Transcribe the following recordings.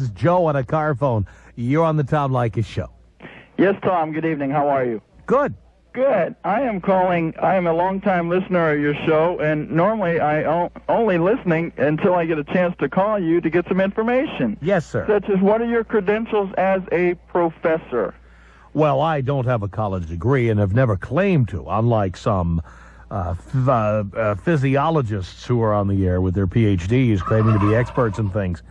This is Joe on a car phone. You're on the Tom Leykis show. Yes, Tom. Good evening. How are you? Good. Good. I am calling. I am a long-time listener of your show, and normally I only listening until I get a chance to call you to get some information. Yes, sir. Such as, what are your credentials as a professor? Well, I don't have a college degree and have never claimed to, unlike some physiologists who are on the air with their PhDs claiming to be experts in things.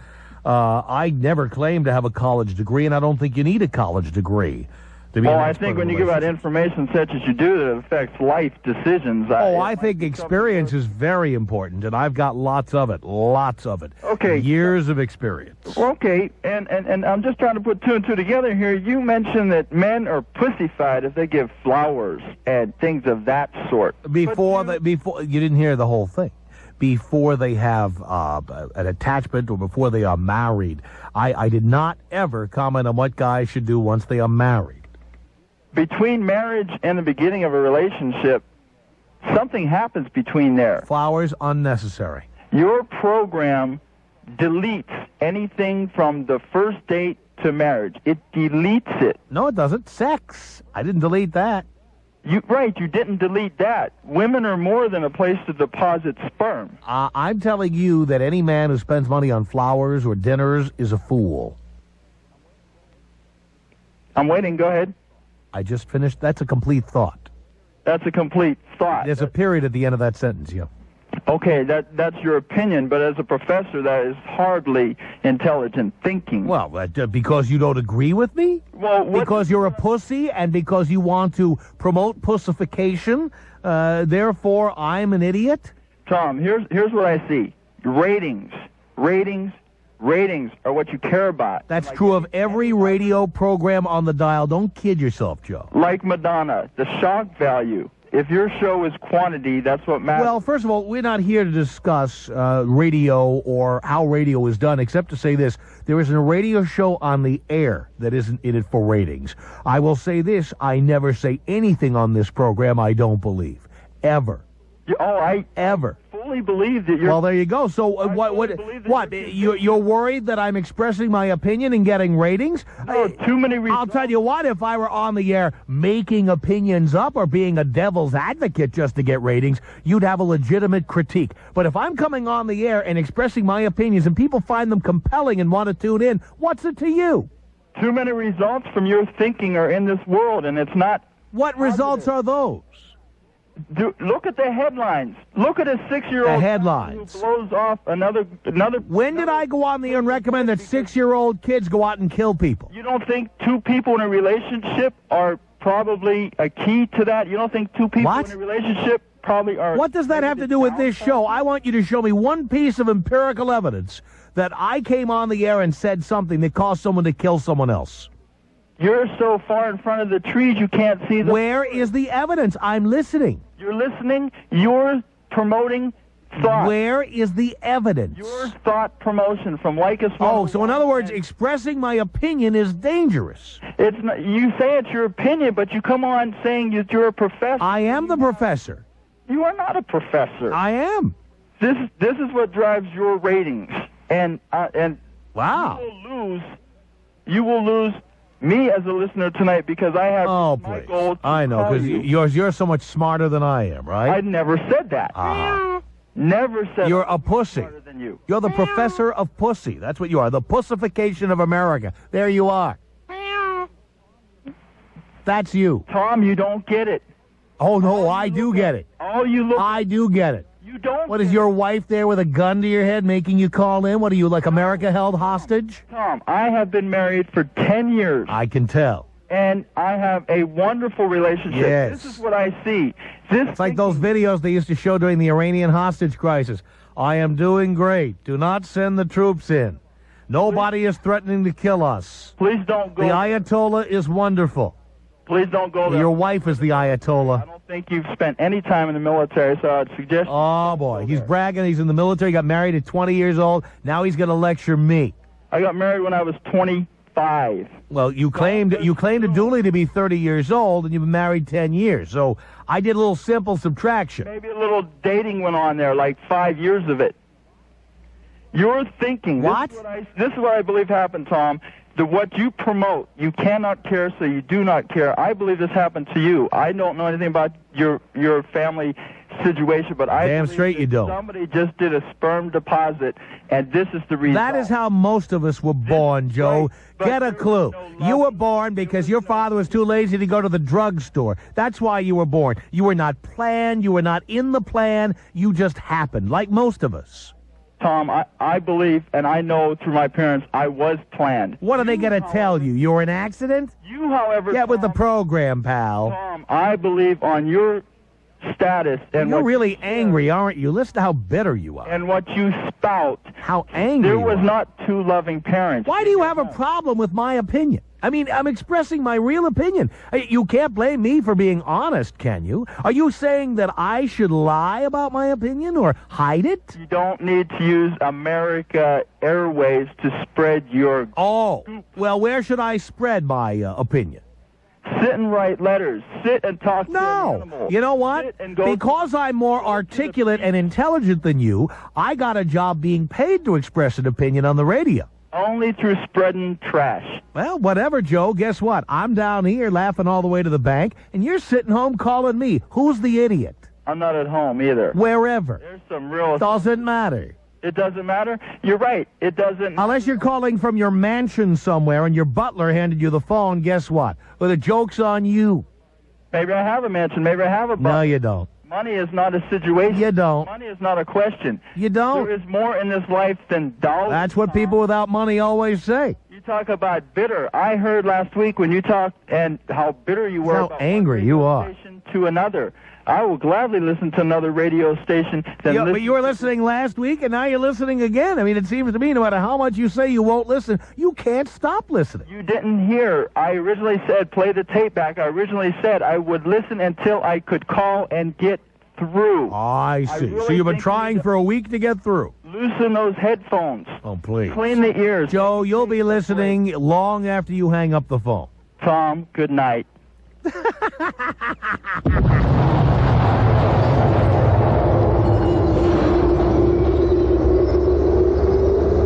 I never claimed to have a college degree, and I don't think you need a college degree to be an expert. I think when you give out information such as you do that affects life decisions. I think experience is very important, and I've got lots of it. Okay. Years of experience. Okay, and I'm just trying to put two and two together here. You mentioned that men are pussyfied if they give flowers and things of that sort. Before you didn't hear the whole thing. Before they have an attachment or before they are married. I did not ever comment on what guys should do once they are married. Between marriage and the beginning of a relationship, something happens between there. Flowers, unnecessary. Your program deletes anything from the first date to marriage. It deletes it. No, it doesn't. Sex. I didn't delete that. You didn't delete that. Women are more than a place to deposit sperm. I'm telling you that any man who spends money on flowers or dinners is a fool. I'm waiting. Go ahead. I just finished. That's a complete thought. That's a complete thought. There's a period at the end of that sentence, yeah. Okay, that's your opinion, but as a professor, that is hardly intelligent thinking. Well, because you don't agree with me? Well, because you're a pussy and because you want to promote pussification, therefore I'm an idiot? Tom, here's what I see. Ratings are what you care about. That's true of every radio program on the dial. Don't kid yourself, Joe. Like Madonna, the shock value. If your show is quantity, that's what matters. Well, first of all, we're not here to discuss radio or how radio is done, except to say this. There isn't a radio show on the air that isn't in it for ratings. I will say this. I never say anything on this program I don't believe. Ever. Ever. Fully believe that you're... Well, there you go. So what? You're worried that I'm expressing my opinion and getting ratings? No, too many results. I'll tell you what, if I were on the air making opinions up or being a devil's advocate just to get ratings, you'd have a legitimate critique. But if I'm coming on the air and expressing my opinions and people find them compelling and want to tune in, what's it to you? Too many results from your thinking are in this world, and it's not... What positive. Results are those? Look at the headlines. Look at a 6-year-old the headlines. Who blows off another. When did I go on the air and recommend that 6-year-old kids go out and kill people? You don't think two people in a relationship are probably a key to that? You don't think two people in a relationship probably are... What does that have to do with this show? I want you to show me one piece of empirical evidence that I came on the air and said something that caused someone to kill someone else. You're so far in front of the trees you can't see the... Where is the evidence? I'm listening. You're listening. You're promoting thought. Where is the evidence? Your thought promotion from Leykis. Oh, so in other words, expressing my opinion is dangerous. It's not, you say it's your opinion, but you come on saying that you're a professor. I am the professor. You are not a professor. I am. This is what drives your ratings. And wow. You will lose me as a listener tonight because I have my goal to I know, because you're so much smarter than I am, right? I never said that. Never said you're a pussy. Smarter than you. You're the professor of pussy. That's what you are. The pussification of America. There you are. That's you. Tom, you don't get it. Oh, no, I do get it. I do get it. You don't. What, is your wife there with a gun to your head making you call in? What are you, like America held hostage? Tom, I have been married for 10 years. I can tell. And I have a wonderful relationship. Yes. This is what I see. It's like those videos they used to show during the Iranian hostage crisis. I am doing great. Do not send the troops in. Nobody is threatening to kill us. Please don't go. The Ayatollah is wonderful. Please don't go there. Your wife is the Ayatollah. I don't think you've spent any time in the military, so I'd suggest... Oh, boy. He's bragging. He's in the military. He got married at 20 years old. Now he's going to lecture me. I got married when I was 25. Well, you claimed duly to be 30 years old, and you've been married 10 years. So I did a little simple subtraction. Maybe a little dating went on there, like 5 years of it. You're thinking. What? This is what I believe happened, Tom. What you promote, you cannot care, so you do not care. I believe this happened to you. I don't know anything about your family situation, but I damn believe straight that you don't. somebody just did a sperm deposit, and this is the reason. That is how most of us were born, Joe. Right, Get a clue. You were born because your father was too lazy to go to the drugstore. That's why you were born. You were not planned. You were not in the plan. You just happened, like most of us. Tom, I believe, and I know through my parents, I was planned. What are they going to tell you? You were an accident? You, however, Get with the Tom, program, pal. Tom, I believe on your status and You're what really you angry, aren't you? Listen to how bitter you are. and what you spout. How angry There you was are. not two loving parents. Why do you have a problem with my opinion? I mean, I'm expressing my real opinion. You can't blame me for being honest, can you? Are you saying that I should lie about my opinion or hide it? You don't need to use America Airways to spread your... Oh, well, where should I spread my opinion? Sit and write letters. Sit and talk to an No. animal. You know what? Sit and go Because I'm more articulate and intelligent than you, I got a job being paid to express an opinion on the radio. only through spreading trash. Well, whatever, Joe. Guess what? I'm down here laughing all the way to the bank, and you're sitting home calling me. Who's the idiot? I'm not at home either. Wherever. There's some real... Doesn't matter. It doesn't matter? You're right. It doesn't... Unless you're calling from your mansion somewhere and your butler handed you the phone, guess what? Well, the joke's on you. Maybe I have a mansion. Maybe I have a... No, you don't. Money is not a situation. You don't. Money is not a question. You don't. There is more in this life than dollars. That's what people without money always say. You talk about bitter. I heard last week when you talked and how bitter you were How about angry one you radio are. station to another. I will gladly listen to another radio station than Yeah, listen but you were listening last week, and now you're listening again. I mean, it seems to me no matter how much you say you won't listen, you can't stop listening. You didn't hear. I originally said play the tape back. I originally said I would listen until I could call and get through. Oh, I see. really So you've been think trying you- for a week to get through. Loosen those headphones. Oh, please. Clean the ears. Joe, you'll be listening long after you hang up the phone. Tom, good night.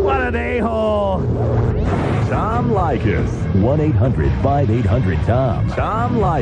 What an a-hole. Tom Leykis. 1-800-5800-TOM. Tom Leykis.